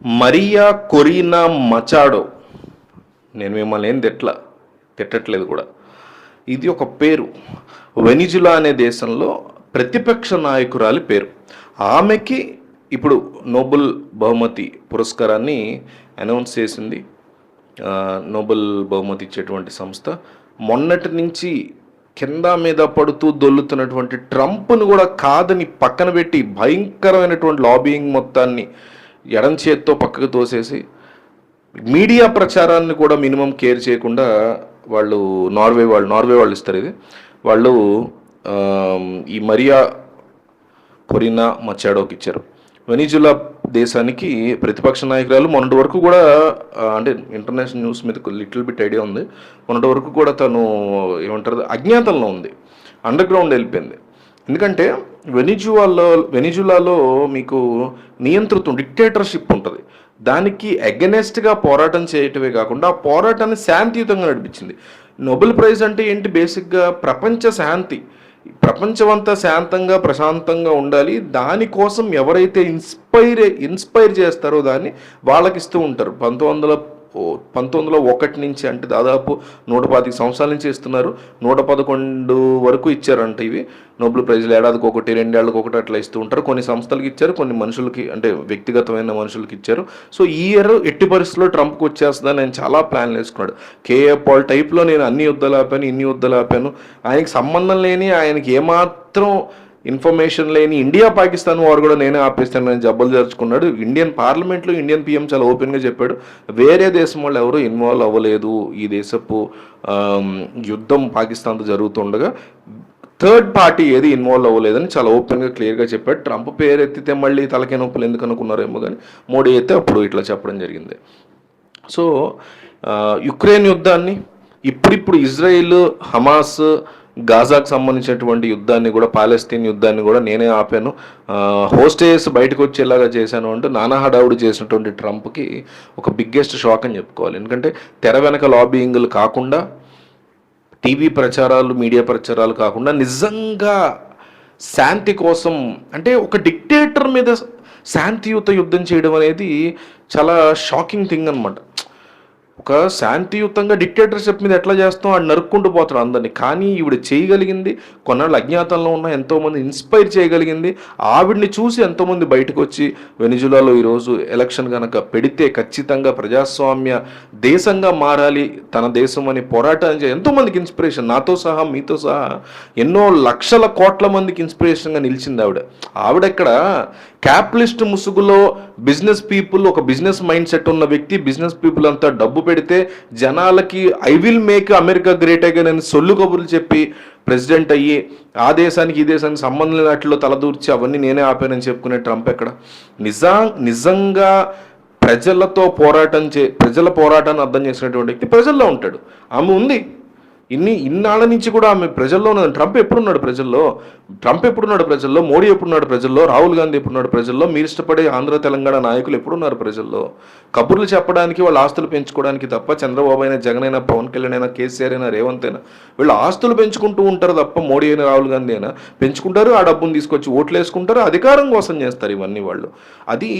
Maria Corina Machado. నేను మిమ్మల్ని ఏం తిట్టట్లేదు కూడా. ఇది ఒక పేరు. వెనిజులా అనే దేశంలో ప్రతిపక్ష నాయకురాలి పేరు. ఆమెకి ఇప్పుడు నోబెల్ బహుమతి పురస్కారాన్ని అనౌన్స్ చేసింది నోబెల్ బహుమతి ఇచ్చేటువంటి సంస్థ. మొన్నటి నుంచి కింద మీద పడుతూ దొల్లుతున్నటువంటి ట్రంప్ను కూడా కాదని పక్కన పెట్టి భయంకరమైనటువంటి లాబియింగ్ మొత్తాన్ని ఎడం చేత్తో పక్కకు తోసేసి మీడియా ప్రచారాన్ని కూడా మినిమం కేర్ చేయకుండా వాళ్ళు నార్వే వాళ్ళు ఇస్తారు ఇది. వాళ్ళు ఈ మరియా కొరీనా మచాడోకి ఇచ్చారు. వెనిజులా దేశానికి ప్రతిపక్ష నాయకురాలు. మొన్నటి వరకు కూడా అంటే ఇంటర్నేషనల్ న్యూస్ మీద లిటిల్ బిట్ ఐడియా ఉంది. మొన్నటి వరకు కూడా తను ఏమంటారు అజ్ఞాతంలో ఉంది, అండర్ గ్రౌండ్ వెళ్ళిపోయింది. ఎందుకంటే వెనిజులాలో మీకు నియంతృత్వం, డిక్టేటర్షిప్ ఉంటుంది. దానికి అగెనెస్ట్గా పోరాటం చేయటమే కాకుండా ఆ పోరాటాన్ని శాంతియుతంగా నడిపించింది. నోబెల్ ప్రైజ్ అంటే ఏంటి? బేసిక్గా ప్రపంచ శాంతి, ప్రపంచమంతా శాంతంగా ప్రశాంతంగా ఉండాలి. దానికోసం ఎవరైతే ఇన్స్పైర్ చేస్తారో దాన్ని వాళ్ళకి ఇస్తూ ఉంటారు. 1901 నుంచి, అంటే దాదాపు 125 సంవత్సరాల నుంచి ఇస్తున్నారు. 111 వరకు ఇచ్చారంట ఇవి నోబెల్ ప్రైజ్లు. ఏడాదికి ఒకటి, 2 ఏళ్ళకి ఒకటి అట్లా ఇస్తూ ఉంటారు. కొన్ని సంస్థలకి ఇచ్చారు, కొన్ని మనుషులకి అంటే వ్యక్తిగతమైన మనుషులకి ఇచ్చారు. సో ఈ ఇయర్ ఎట్టి పరిస్థితుల్లో ట్రంప్కి వచ్చేస్తుందని నేను చాలా ప్లాన్లు వేసుకున్నాడు. కేఏ పాల్ టైప్లో నేను అన్ని యుద్ధాలు ఆపాను, ఇన్ని యుద్ధాలు ఆపాను. ఆయనకి సంబంధం లేని, ఆయనకి ఏమాత్రం ఇన్ఫర్మేషన్ లేని ఇండియా పాకిస్తాన్ వారు కూడా నేనే ఆపేస్తానని జబ్బలు జరుచుకున్నాడు. ఇండియన్ పార్లమెంట్లో ఇండియన్ పిఎం చాలా ఓపెన్గా చెప్పాడు, వేరే దేశం వాళ్ళు ఎవరు ఇన్వాల్వ్ అవ్వలేదు ఈ దేశపు యుద్ధం పాకిస్తాన్తో జరుగుతుండగా. థర్డ్ పార్టీ ఏది ఇన్వాల్వ్ అవ్వలేదని చాలా ఓపెన్గా క్లియర్గా చెప్పాడు. ట్రంప్ పేరు ఎత్తితే మళ్ళీ తలకే నొప్పులు ఎందుకు అనుకున్నారేమో, కానీ మోడీ అయితే అప్పుడు ఇట్లా చెప్పడం జరిగింది. సో యుక్రెయిన్ యుద్ధాన్ని, ఇప్పుడిప్పుడు ఇజ్రాయిల్ హమాస్ గాజాకు సంబంధించినటువంటి యుద్ధాన్ని కూడా, పాలస్తీన్ యుద్ధాన్ని కూడా నేనే ఆపాను, హోస్టేస్ బయటకు వచ్చేలాగా చేశాను అంటూ నానా హడావుడు చేసినటువంటి ట్రంప్కి ఒక బిగ్గెస్ట్ షాక్ అని చెప్పుకోవాలి. ఎందుకంటే తెర వెనక లాబియింగ్లు కాకుండా, టీవీ ప్రచారాలు, మీడియా ప్రచారాలు కాకుండా నిజంగా శాంతి కోసం, అంటే ఒక డిక్టేటర్ మీద శాంతియుత యుద్ధం చేయడం అనేది చాలా షాకింగ్ థింగ్ అనమాట. ఒక శాంతియుతంగా డిక్టేటర్షిప్ మీద ఎట్లా చేస్తాం, ఆడు నరుక్కుంటూ పోతాడు అందరినీ. కానీ ఈవిడ చేయగలిగింది, కొన్నాళ్ళు అజ్ఞాతంలో ఉన్న ఎంతోమంది ఇన్స్పైర్ చేయగలిగింది. ఆవిడ్ని చూసి ఎంతోమంది బయటకు వచ్చి వెనిజులాలో ఈరోజు ఎలక్షన్ కనుక పెడితే ఖచ్చితంగా ప్రజాస్వామ్య దేశంగా మారాలి తన దేశం అని పోరాటం చేసి ఎంతోమందికి ఇన్స్పిరేషన్, నాతో సహా మీతో సహా ఎన్నో లక్షల కోట్ల మందికి ఇన్స్పిరేషన్గా నిలిచింది ఆవిడ. ఆవిడెక్కడ క్యాపిటలిస్ట్ ముసుగులో బిజినెస్ పీపుల్, ఒక బిజినెస్ మైండ్ సెట్ ఉన్న వ్యక్తి, బిజినెస్ పీపుల్ అంతా డబ్బు పెడితే జనాలకి I will make America great again అని సొల్లు కబుర్లు చెప్పి ప్రెసిడెంట్ అయ్యి ఆ దేశానికి ఈ దేశానికి సంబంధం లేని వాటిలో తలదూర్చి అవన్నీ నేనే ఆపానని చెప్పుకునే ట్రంప్ ఎక్కడ? నిజంగా ప్రజలతో ప్రజల పోరాటాన్ని అర్థం చేసినటువంటి వ్యక్తి ప్రజల్లో ఉంటాడు. ఆమె ఉంది, ఇన్నాళ్ళ నుంచి కూడా ఆమె ప్రజల్లో ఉన్నది. ట్రంప్ ఎప్పుడున్నాడు ప్రజల్లో? మోడీ ఎప్పుడున్నాడు ప్రజల్లో? రాహుల్ గాంధీ ఎప్పుడున్నాడు ప్రజల్లో? మీరు ఇష్టపడే ఆంధ్ర తెలంగాణ నాయకులు ఎప్పుడున్నారు ప్రజల్లో? కబుర్లు చెప్పడానికి, వాళ్ళ ఆస్తులు పెంచుకోవడానికి తప్ప, చంద్రబాబు అయినా, జగన్ అయినా, పవన్ కళ్యాణ్ అయినా, కేసీఆర్ అయినా, రేవంత్ అయినా వీళ్ళు ఆస్తులు పెంచుకుంటూ ఉంటారు తప్ప, మోడీ అయినా రాహుల్ గాంధీ అయినా పెంచుకుంటారు. ఆ డబ్బును తీసుకొచ్చి ఓట్లు వేసుకుంటారు, అధికారం కోసం చేస్తారు ఇవన్నీ వాళ్ళు. అది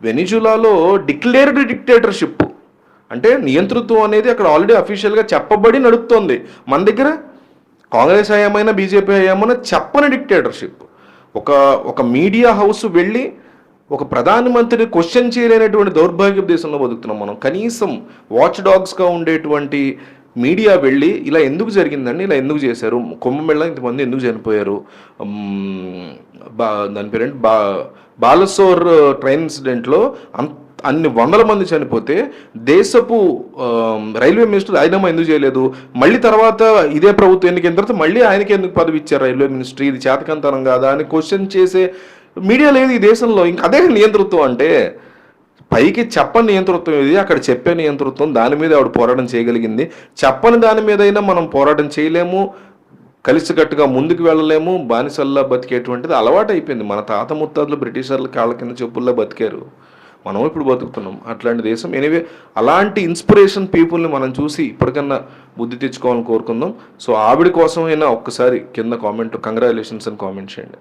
వెనిజులాలో డిక్లేర్డ్ డిక్టేటర్షిప్, అంటే నియంతృత్వం అనేది అక్కడ ఆల్రెడీ అఫీషియల్గా చెప్పబడి నడుపుతోంది. మన దగ్గర కాంగ్రెస్ హయామైనా, బీజేపీ హయామైనా చెప్పని డిక్టేటర్షిప్. ఒక మీడియా హౌస్ వెళ్ళి ఒక ప్రధానమంత్రిని క్వశ్చన్ చేయలేనటువంటి దౌర్భాగ్య దేశంలో బతుకుతున్నాం మనం. కనీసం వాచ్ డాగ్స్గా ఉండేటువంటి మీడియా వెళ్ళి ఇలా ఎందుకు జరిగిందండి, ఇలా ఎందుకు చేశారు, కుంభమేళ ఇంతమంది ఎందుకు చనిపోయారు, దాని పేరేంటి, బాలసోర్ ట్రైన్ ఇన్సిడెంట్లో అన్ని వందల మంది చనిపోతే దేశపు రైల్వే మినిస్టర్ రాజీనామా ఎందుకు చేయలేదు? మళ్ళీ తర్వాత ఇదే ప్రభుత్వం ఎన్నికైన తర్వాత మళ్ళీ ఆయనకి ఎందుకు పదవి ఇచ్చారు రైల్వే మినిస్ట్రీ? ఇది చేతకంతనం కాదా అని క్వశ్చన్ చేసే మీడియా లేదు ఈ దేశంలో. ఇంకా అదే నియంతృత్వం అంటే. పైకి చెప్పని నియంతృత్వం ఇది, అక్కడ చెప్పే నియంతృత్వం. దాని మీద ఆవిడ పోరాటం చేయగలిగింది. చెప్పని దాని మీదైనా మనం పోరాటం చేయలేము, కలిసికట్టుగా ముందుకు వెళ్ళలేము. బానిసల్లా బతికేటువంటిది అలవాటు అయిపోయింది. మన తాత ముత్తాతలు బ్రిటిషర్ల కాళ్ళ కింద చెప్పుల్లో బతికారు, మనం ఇప్పుడు బతుకుతున్నాం అట్లాంటి దేశం. ఎనీవే, అలాంటి ఇన్స్పిరేషన్ పీపుల్ని మనం చూసి ఇప్పటికన్నా బుద్ధి తెచ్చుకోవాలని కోరుకుందాం. సో ఆవిడ కోసమైనా ఒక్కసారి కింద కామెంట్ కంగ్రాచులేషన్స్ అని కామెంట్ చేయండి.